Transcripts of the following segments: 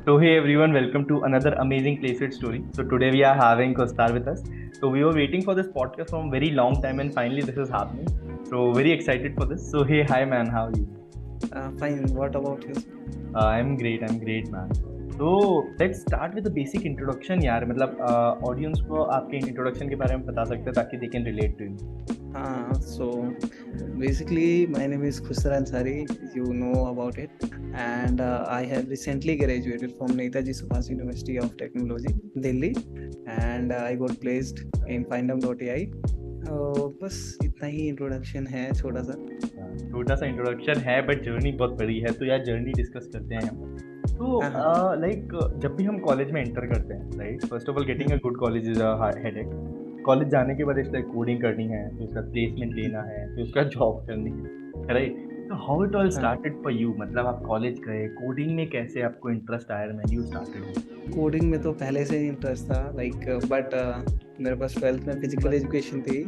So hey everyone, welcome to another amazing Placeit story. So today we are having Kostar with us. So we were waiting for this podcast from very long time, and finally this is happening. So very excited for this. So hey, hi man, how are you? Fine. What about you? I'm great man. So let's start with the basic introduction यार मतलब audience को आपके introduction के बारे में बता सकते हैं ताकि they can relate to you. So basically, my name is Khusra Ansari. You know about it, and I have recently graduated from Netaji Subhas University of Technology, Delhi, and I got placed in Findom.ai. बस इतना ही introduction है छोटा सा introduction है but journey बहुत बड़ी है तो यार जर्नी डिस्कस करते हैं हम तो लाइक जब भी हम कॉलेज में एंटर करते हैं right first of all getting a good college is a headache college जाने के बाद इसलिए कोडिंग करनी है फिर उसका प्लेसमेंट लेना है फिर उसका जॉब करनी है राइट तो how it all started for you मतलब आप कॉलेज गए कोडिंग में कैसे आपको इंटरेस्ट आया व्हेन यू स्टार्टेड कोडिंग में तो पहले से ही इंटरेस्ट था बट मेरे पास 12th में फिजिकल एजुकेशन थी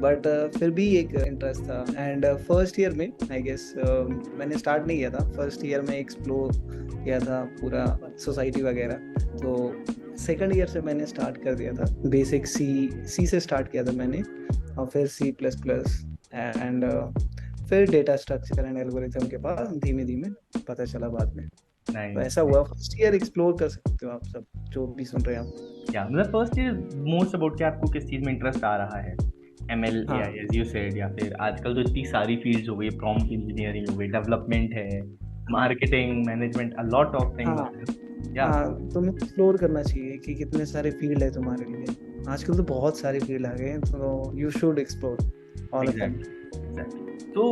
बट फिर भी एक इंटरेस्ट था एंड फर्स्ट ईयर में आई गेस मैंने स्टार्ट नहीं किया था फर्स्ट ईयर में एक्सप्लोर किया था पूरा सोसाइटी वगैरह तो सेकंड ईयर से मैंने स्टार्ट कर दिया था बेसिक सी से स्टार्ट किया था मैंने और फिर C++ एंड फिर डेटा स्ट्रक्चर एंड एल्गोरिथम के पास धीमे धीमे पता चला बाद में तो ऐसा हुआ फर्स्ट ईयर एक्सप्लोर कर सकते हो आप सब जो भी सुन रहे हैं आप क्या मतलब फर्स्ट ईयर मोस्ट अबाउट कि आपको किस चीज में इंटरेस्ट आ रहा है ML या एज यू सेड या फिर आजकल तो इतनी सारी फील्ड्स हो गई प्रॉम्प्ट इंजीनियरिंग हो गई डेवलपमेंट है marketing management a lot of things तुम्हें एक्सप्लोर करना चाहिए कि कितने सारे फील्ड है तुम्हारे लिए आजकल तो बहुत सारे फील्ड आ गए हैं तो you should explore all of them तो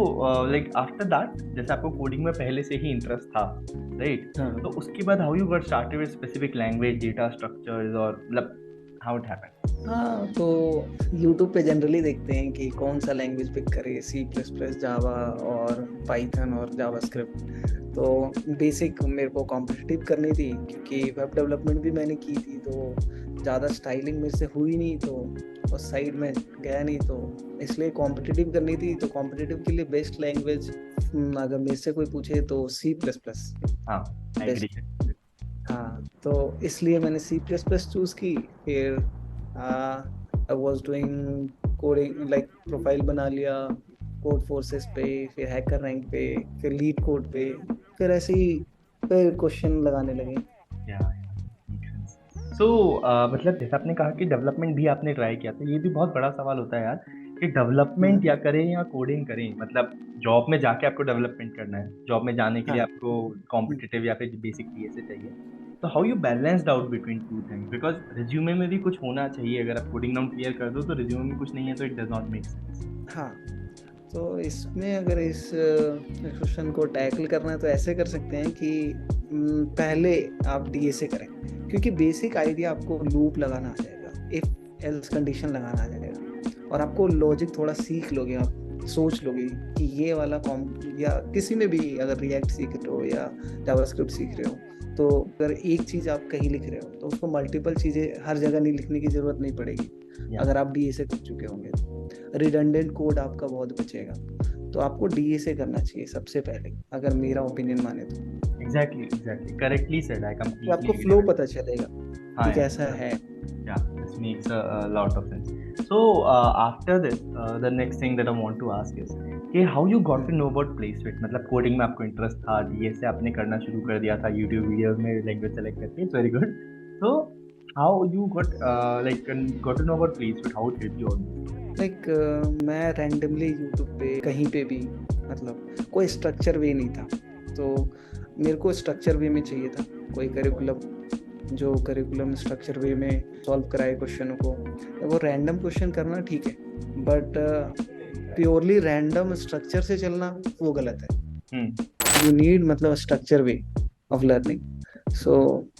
लाइक आफ्टर दैट जैसे आपको कोडिंग में पहले से ही इंटरेस्ट था राइट तो उसके बाद how you got started with specific language data structures और मतलब हाउ इट हैपेंड हाँ तो YouTube पे जनरली देखते हैं कि कौन सा लैंग्वेज पिक करे C++ जावा और पाइथन और जावास्क्रिप्ट तो बेसिक मेरे को कॉम्पिटिटिव करनी थी क्योंकि वेब डेवलपमेंट भी मैंने की थी तो ज़्यादा स्टाइलिंग मेरे से हुई नहीं तो उस साइड में गया नहीं तो इसलिए कॉम्पिटिटिव करनी थी तो कॉम्पिटिटिव के लिए बेस्ट लैंग्वेज अगर मेरे से कोई पूछे तो C++ हाँ तो इसलिए मैंने C++ चूज की फिर I was doing coding like profile बना लिया कोड फोर्सेस पे फिर हैकर रैंक पे फिर लीड कोड पे फिर ऐसे ही फिर क्वेश्चन लगाने लगे सो मतलब जैसे आपने कहा कि डेवलपमेंट भी आपने ट्राई किया तो ये भी बहुत बड़ा सवाल होता है यार कि डेवलपमेंट या करें या कोडिंग करें मतलब जॉब में जाके आपको डेवलपमेंट करना है जॉब में जाने के लिए आपको कॉम्पिटिटिव या फिर बेसिक डीएसए चाहिए तो how you balanced out between two things because resume में भी कुछ होना चाहिए अगर आप कोडिंग नाउन क्लियर कर दो तो रिज्यूमे में कुछ नहीं है तो it does not make sense हाँ तो इसमें अगर इस क्वेश्चन को टैकल करना है तो ऐसे कर सकते हैं कि पहले आप डीएसए करें क्योंकि बेसिक आइडिया आपको लूप लगाना आ जाएगा इफ एल्स कंडीशन लगाना आ जाएगा और आपको लॉजिक थोड़ा सीख लोगे आप सोच लोगे कि ये वाला या किसी में भी अगर रिएक्ट सीख रहे हो या जावास्क्रिप्ट सीख रहे हो तो अगर एक चीज आप कहीं लिख रहे हो तो उसको मल्टीपल चीजें हर जगह नहीं लिखने की जरूरत नहीं पड़ेगी अगर आप डीएसए कर चुके होंगे तो रिडंडेंट कोड आपका बहुत बचेगा तो आपको डीएसए करना चाहिए सबसे पहले अगर मेरा ओपिनियन माने तो exactly correctly said I completely आपको फ्लो पता चलेगा कि कैसा है this makes a lot of sense so after this the next thing that I want to ask is कि how you got to know about Placeit मतलब coding में आपको इंटरेस्ट था डीएसए आपने करना शुरू कर दिया था यूट्यूब वीडियोस में लैंग्वेज सेलेक्ट करके it's very good so how you got to know about Placeit how it helped you मैं रैंडमली यूट्यूब पे कहीं पे भी मतलब कोई स्ट्रक्चर वे नहीं था तो मेरे को स्ट्रक्चर वे में चाहिए था कोई करिकुलम स्ट्रक्चर वे में सॉल्व कराए क्वेश्चनों को वो रैंडम क्वेश्चन करना ठीक है बट प्योरली रैंडम स्ट्रक्चर से चलना वो गलत है यू नीड मतलब structure way of learning so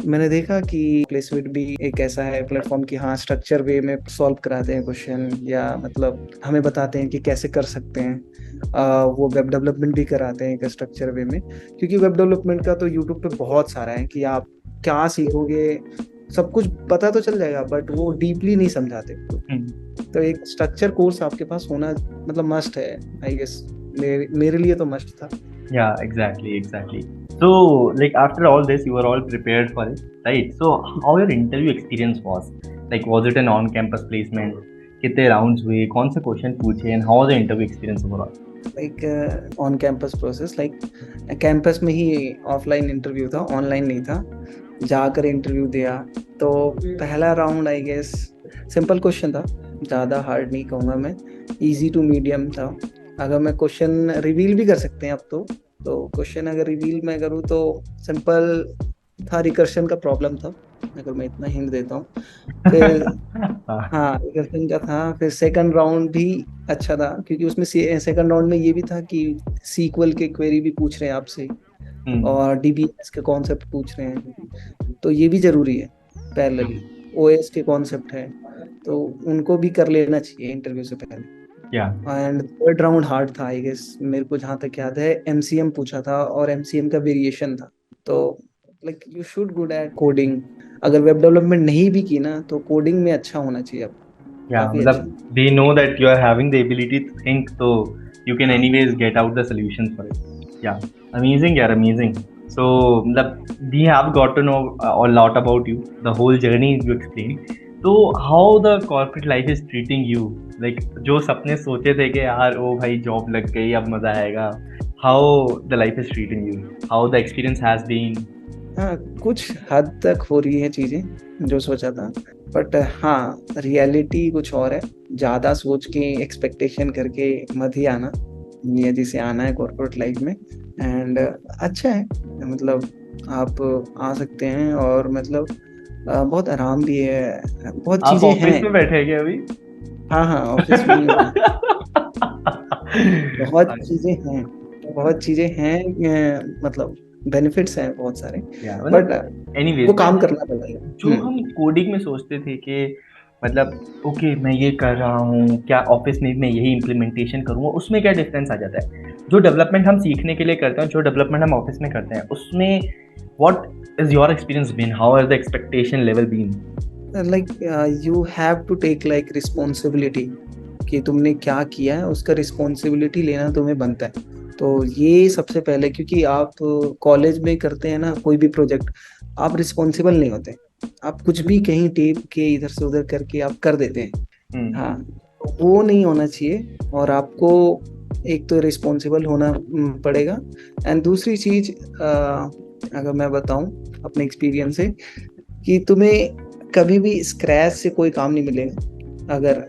मैंने देखा कि प्लेसमेंट भी एक ऐसा है प्लेटफॉर्म कि हाँ स्ट्रक्चर वे में सॉल्व कराते हैं क्वेश्चन या मतलब हमें बताते हैं कि कैसे कर सकते हैं वो वेब डेवलपमेंट भी कराते हैं एक स्ट्रक्चर वे में क्योंकि वेब डेवलपमेंट का तो यूट्यूब पे बहुत सारा है कि आप क्या सीखोगे सब कुछ पता तो चल जाएगा बट वो डीपली नहीं समझाते तो एक स्ट्रक्चर कोर्स आपके पास होना मतलब मस्ट है आई गेस मेरे लिए तो मस्ट था Yeah, exactly, exactly. So, like after all this, you were all prepared for it, right? So, how your interview experience was? Like, was it an on-campus placement? कितने rounds हुए? कौन से question पूछे? And how was the interview experience overall? Like on campus process, like campus में ही offline interview था, online नहीं था। जाकर इंटरव्यू दिया तो पहला round I guess simple question था, ज़्यादा हार्ड नहीं कहूँगा मैं, इजी टू मीडियम था। अगर मैं क्वेश्चन रिवील भी कर सकते हैं अब तो क्वेश्चन अगर रिवील मैं करूँ तो सिंपल था, रिकर्शन का प्रॉब्लम था, अगर मैं इतना हिंट देता हूँ। फिर हाँ, हाँ, रिकर्शन का था। फिर सेकंड राउंड भी अच्छा था, क्योंकि उसमें सेकंड राउंड में ये भी था कि सीक्वल के क्वेरी भी पूछ रहे हैं आपसे और डीबीएमएस के कॉन्सेप्ट पूछ रहे हैं, तो ये भी जरूरी है। पैरेलली ओएस के कॉन्सेप्ट है, तो उनको भी कर लेना चाहिए इंटरव्यू से पहले। yeah. And third round hard था आई गेस, मेरे को जहाँ तक याद है एमसीएम पूछा था और एमसीएम का वेरिएशन था। तो like you should good at coding, अगर वेब डेवलपमेंट नहीं भी की ना तो कोडिंग में अच्छा होना चाहिए अब, Yeah, काफी अच्छा। मतलब they know that you are having the ability to think, so you can हाँ anyways get out the solutions for it. Yeah, amazing, yeah, amazing. So, मतलब we have got to know a lot about you, the whole journey you explained. So, how the corporate life is treating you? Like जो सपने सोचे थे कि यार ओ भाई job लग गई अब मजा आएगा. How the life is treating you? How the experience has been? हाँ, कुछ हद तक हो रही है चीजें जो सोचा था, बट हाँ रियलिटी कुछ और है। ज्यादा सोच के एक्सपेक्टेशन करके मत ही आना, नियति से आना है कॉर्पोरेट लाइफ में। एंड अच्छा है, मतलब आप आ सकते हैं और मतलब बहुत आराम भी है, बहुत आप चीजें ऑफिस हैं। में बैठे हैं क्या अभी? हाँ हाँ, ऑफिस में ही हूँ। बहुत चीजें हैं, बहुत चीजें हैं, मतलब बेनिफिट्स हैं बहुत सारे, या बट मतलब एनीवेज वो काम करना पड़ेगा। जो हम कोडिंग में सोचते थे कि मतलब ओके मैं ये कर रहा हूँ क्या ऑफिस में मैं यही इम्प्लीमेंटेशन करूँगा उसमें क्या डिफरेंस आ जाता है जो डेवलपमेंट हम सीखने के लिए करते हैं जो डेवलपमेंट हम ऑफिस में करते हैं उसमें what is your experience been how has the expectation level been like you have to take like responsibility कि तुमने क्या किया है, उसका रिस्पॉन्सिबिलिटी लेना तुम्हें बनता है। तो ये सबसे पहले, क्योंकि आप कॉलेज में करते हैं ना कोई भी प्रोजेक्ट, आप रिस्पॉन्सिबल नहीं होते, आप कुछ भी कहीं टेप के इधर से उधर करके आप कर देते हैं। हाँ, तो वो नहीं होना चाहिए, और आपको एक तो रिस्पॉन्सिबल होना पड़ेगा। एंड दूसरी चीज, अगर मैं बताऊं अपने एक्सपीरियंस से, कि तुम्हें कभी भी स्क्रैच से कोई काम नहीं मिलेगा, अगर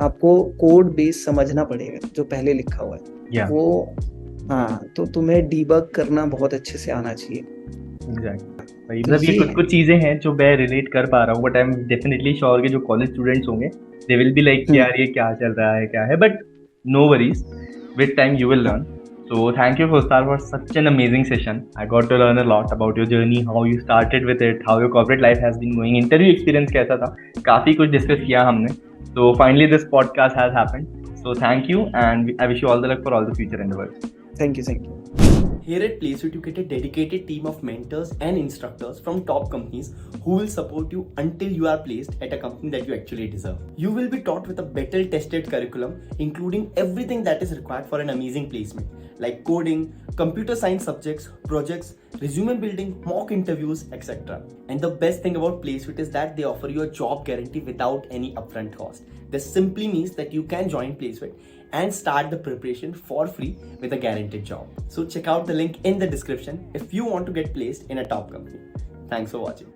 आपको कोड बेस समझना पड़ेगा जो पहले लिखा हुआ है या वो। हाँ, तो तुम्हें डीबग करना बहुत अच्छे से आना चाहिए। एग्जैक्टली तो मतलब ये ये कुछ है। कुछ चीजें हैं जो मैं रिलेट कर पा रहा हूँ but I am definitely sure कि जो कॉलेज स्टूडेंट्स होंगे they will be like hmm यार ये क्या चल रहा है क्या है but no worries with time you will learn. So thank you Fostar for such an amazing session. I got to learn a lot about your journey, how you started with it, how your corporate life has been going. Interview experience कैसा था? काफी कुछ discuss किया हमने. So finally this podcast has happened. So thank you and I wish you all the luck for all the future endeavors. Thank you. Here at Placeit, you get a dedicated team of mentors and instructors from top companies who will support you until you are placed at a company that you actually deserve. You will be taught with a battle tested curriculum, including everything that is required for an amazing placement, like coding, computer science subjects, projects, resume building, mock interviews, etc. And the best thing about Placeit is that they offer you a job guarantee without any upfront cost. This simply means that you can join Placeit and start the preparation for free with a guaranteed job. So check out the link in the description if you want to get placed in a top company. Thanks for watching.